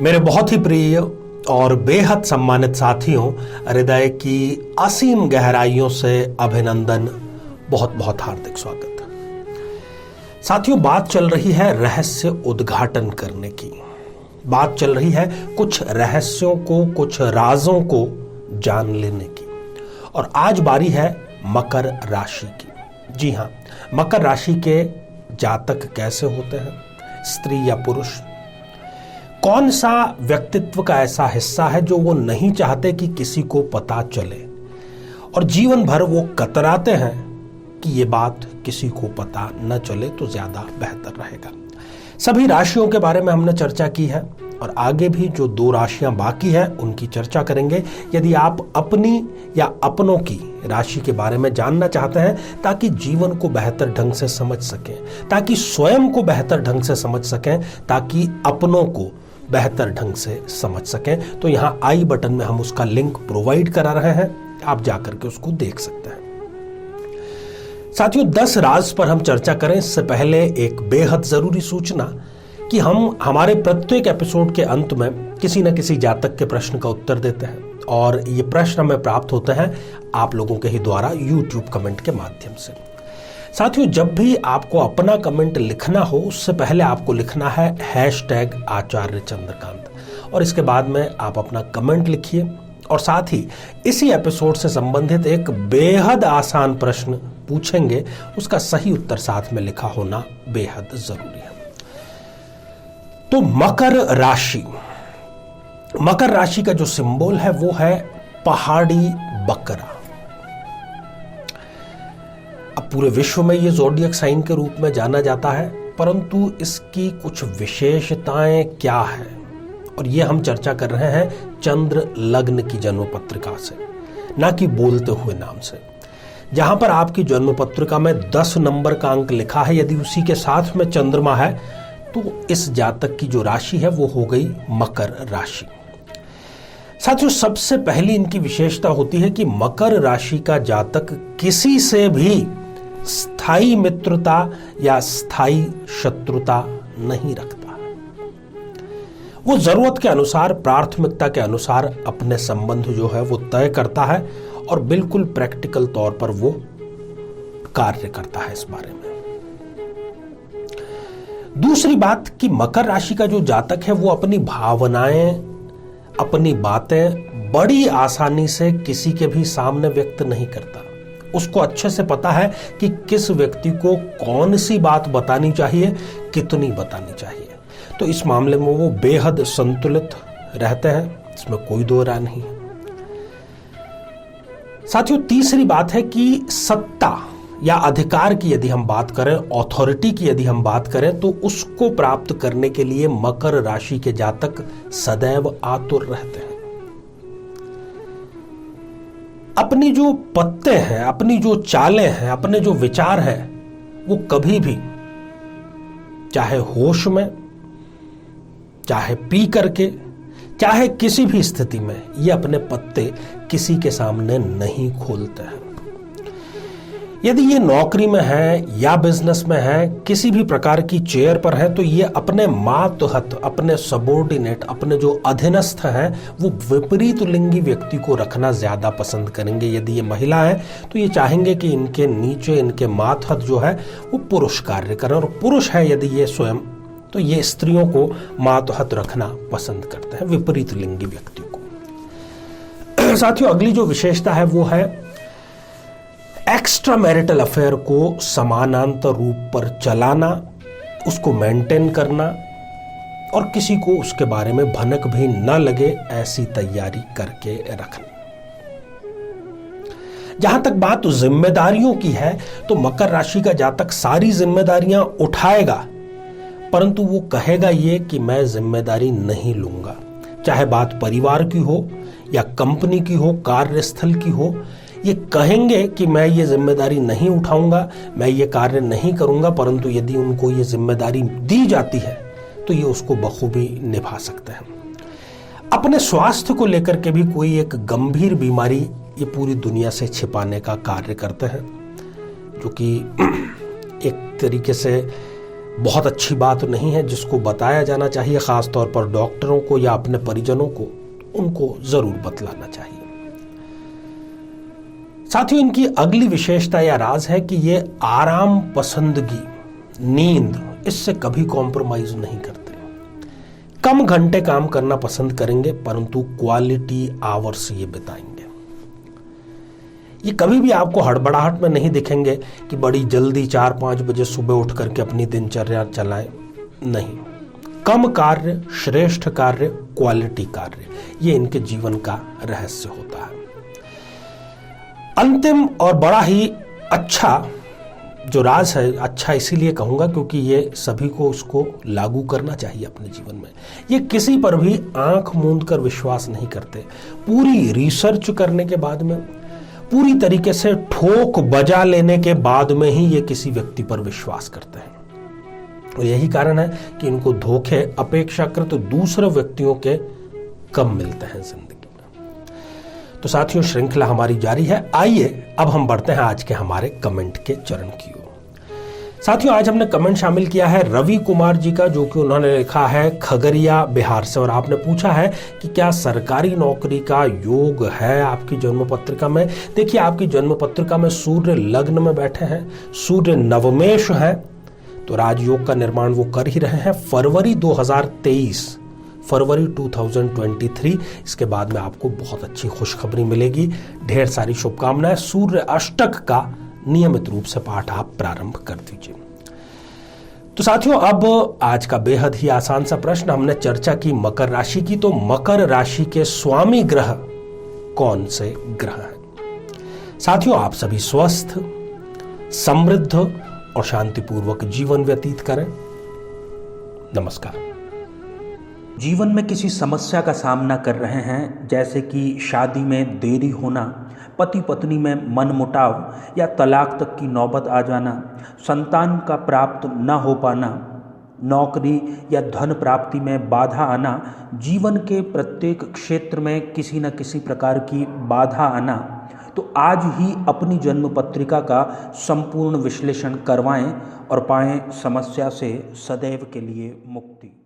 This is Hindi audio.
मेरे बहुत ही प्रिय और बेहद सम्मानित साथियों, हृदय की असीम गहराइयों से अभिनंदन, बहुत बहुत हार्दिक स्वागत। साथियों, बात चल रही है रहस्य उद्घाटन करने की। बात चल रही है कुछ रहस्यों को, कुछ राजों को जान लेने की। और आज बारी है मकर राशि की। जी हां, मकर राशि के जातक कैसे होते हैं, स्त्री या पुरुष? कौन सा व्यक्तित्व का ऐसा हिस्सा है जो वो नहीं चाहते कि किसी को पता चले और जीवन भर वो कतराते हैं कि ये बात किसी को पता न चले तो ज्यादा बेहतर रहेगा। सभी राशियों के बारे में हमने चर्चा की है और आगे भी जो 2 राशियां बाकी है उनकी चर्चा करेंगे। यदि आप अपनी या अपनों की राशि के बारे में जानना चाहते हैं ताकि जीवन को बेहतर ढंग से समझ सकें, ताकि स्वयं को बेहतर ढंग से समझ सकें, ताकि अपनों को बेहतर ढंग से समझ सकें, तो यहां आई बटन में हम उसका लिंक प्रोवाइड करा रहे हैं, आप जाकर के उसको देख सकते हैं। साथियों, 10 राज पर हम चर्चा करें इससे पहले एक बेहद जरूरी सूचना कि हम हमारे प्रत्येक एपिसोड के अंत में किसी न किसी जातक के प्रश्न का उत्तर देते हैं और ये प्रश्न हमें प्राप्त होते हैं आप लोगों के ही द्वारा YouTube कमेंट के माध्यम से। साथियों, जब भी आपको अपना कमेंट लिखना हो उससे पहले आपको लिखना है #आचार्य चंद्रकांत और इसके बाद में आप अपना कमेंट लिखिए और साथ ही इसी एपिसोड से संबंधित एक बेहद आसान प्रश्न पूछेंगे, उसका सही उत्तर साथ में लिखा होना बेहद जरूरी है। तो मकर राशि, मकर राशि का जो सिंबल है वो है पहाड़ी बकरा। अब पूरे विश्व में ये ज़ोडिएक साइन के रूप में जाना जाता है, परंतु इसकी कुछ विशेषताएं क्या है और ये हम चर्चा कर रहे हैं चंद्र लग्न की जन्म पत्रिका से, ना कि बोलते हुए नाम से। जहां पर आपकी जन्म पत्रिका में 10 नंबर का अंक लिखा है, यदि उसी के साथ में चंद्रमा है तो इस जातक की जो राशि है वो हो गई मकर राशि। साथियों, सबसे पहली इनकी विशेषता होती है कि मकर राशि का जातक किसी से भी स्थायी मित्रता या स्थायी शत्रुता नहीं रखता। वो जरूरत के अनुसार, प्राथमिकता के अनुसार अपने संबंध जो है वो तय करता है और बिल्कुल प्रैक्टिकल तौर पर वो कार्य करता है इस बारे में। दूसरी बात कि मकर राशि का जो जातक है वो अपनी भावनाएं, अपनी बातें बड़ी आसानी से किसी के भी सामने व्यक्त नहीं करता। उसको अच्छे से पता है कि किस व्यक्ति को कौन सी बात बतानी चाहिए, कितनी बतानी चाहिए। तो इस मामले में वो बेहद संतुलित रहते हैं, इसमें कोई दो राय नहीं है। साथियों, तीसरी बात है कि सत्ता या अधिकार की यदि हम बात करें, ऑथोरिटी की यदि हम बात करें, तो उसको प्राप्त करने के लिए मकर राशि के जातक सदैव आतुर रहते हैं। अपनी जो पत्ते हैं, अपनी जो चालें हैं, अपने जो विचार हैं, वो कभी भी, चाहे होश में, चाहे पी करके, चाहे किसी भी स्थिति में, ये अपने पत्ते किसी के सामने नहीं खोलते हैं। यदि ये नौकरी में है या बिजनेस में है, किसी भी प्रकार की चेयर पर है, तो ये अपने मातहत, अपने सबॉर्डिनेट, अपने जो अधीनस्थ हैं, वो विपरीत लिंगी व्यक्ति को रखना ज्यादा पसंद करेंगे। यदि ये महिला है तो ये चाहेंगे कि इनके नीचे, इनके मातहत जो है वो पुरुष कार्य करें, और पुरुष है यदि ये स्वयं, तो ये स्त्रियों को मातहत रखना पसंद करते हैं, विपरीत लिंगी व्यक्ति को। साथियों, अगली जो विशेषता है वो है एक्स्ट्रा मैरिटल अफेयर को समानांतर रूप पर चलाना, उसको मेंटेन करना और किसी को उसके बारे में भनक भी न लगे ऐसी तैयारी करके रखना। जहां तक बात जिम्मेदारियों की है तो मकर राशि का जातक सारी जिम्मेदारियां उठाएगा, परंतु वो कहेगा ये कि मैं जिम्मेदारी नहीं लूंगा। चाहे बात परिवार की हो या कंपनी की हो, कार्यस्थल की हो, ये कहेंगे कि मैं ये जिम्मेदारी नहीं उठाऊंगा, मैं ये कार्य नहीं करूंगा, परंतु यदि उनको ये जिम्मेदारी दी जाती है तो ये उसको बखूबी निभा सकते हैं। अपने स्वास्थ्य को लेकर के भी कोई एक गंभीर बीमारी ये पूरी दुनिया से छिपाने का कार्य करते हैं, जो कि एक तरीके से बहुत अच्छी बात नहीं है, जिसको बताया जाना चाहिए, खासतौर पर डॉक्टरों को या अपने परिजनों को, उनको जरूर बतलाना चाहिए। साथियों, इनकी अगली विशेषता या राज है कि ये आराम पसंदगी, नींद, इससे कभी कॉम्प्रोमाइज नहीं करते। कम घंटे काम करना पसंद करेंगे, परंतु क्वालिटी आवर्स ये बिताएंगे। ये कभी भी आपको हड़बड़ाहट में नहीं दिखेंगे कि बड़ी जल्दी 4-5 बजे सुबह उठ करके अपनी दिनचर्या चलाएं। नहीं, कम कार्य, श्रेष्ठ कार्य, क्वालिटी कार्य, ये इनके जीवन का रहस्य होता है। अंतिम और बड़ा ही अच्छा जो राज है, अच्छा इसीलिए कहूंगा क्योंकि ये सभी को उसको लागू करना चाहिए अपने जीवन में। ये किसी पर भी आंख मूंद कर विश्वास नहीं करते। पूरी रिसर्च करने के बाद में, पूरी तरीके से ठोक बजा लेने के बाद में ही ये किसी व्यक्ति पर विश्वास करते हैं। और यही कारण है कि इनको धोखे अपेक्षाकृत दूसरे व्यक्तियों के कम मिलते हैं जिंदगी में। तो साथियों, श्रृंखला हमारी जारी है। आइए अब हम बढ़ते हैं आज के हमारे कमेंट के चरण की ओर। साथियों, आज हमने कमेंट शामिल किया है रवि कुमार जी का, जो कि उन्होंने लिखा है खगड़िया बिहार से, और आपने पूछा है कि क्या सरकारी नौकरी का योग है आपकी जन्म पत्रिका में। देखिए, आपकी जन्म पत्रिका में सूर्य लग्न में बैठे हैं, सूर्य नवमेश है, तो राजयोग का निर्माण वो कर ही रहे हैं। फरवरी 2023, फरवरी 2023, इसके बाद में आपको बहुत अच्छी खुशखबरी मिलेगी। ढेर सारी शुभकामनाएं। सूर्य अष्टक का नियमित रूप से पाठ आप प्रारंभ कर दीजिए। तो साथियों, अब आज का बेहद ही आसान सा प्रश्न, हमने चर्चा की मकर राशि की, तो मकर राशि के स्वामी ग्रह कौन से ग्रह हैं? साथियों, आप सभी स्वस्थ, समृद्ध और शांतिपूर्वक जीवन व्यतीत करें। नमस्कार। जीवन में किसी समस्या का सामना कर रहे हैं, जैसे कि शादी में देरी होना, पति पत्नी में मनमुटाव या तलाक तक की नौबत आ जाना, संतान का प्राप्त न हो पाना, नौकरी या धन प्राप्ति में बाधा आना, जीवन के प्रत्येक क्षेत्र में किसी न किसी प्रकार की बाधा आना, तो आज ही अपनी जन्म पत्रिका का संपूर्ण विश्लेषण करवाएं और पाएं समस्या से सदैव के लिए मुक्ति।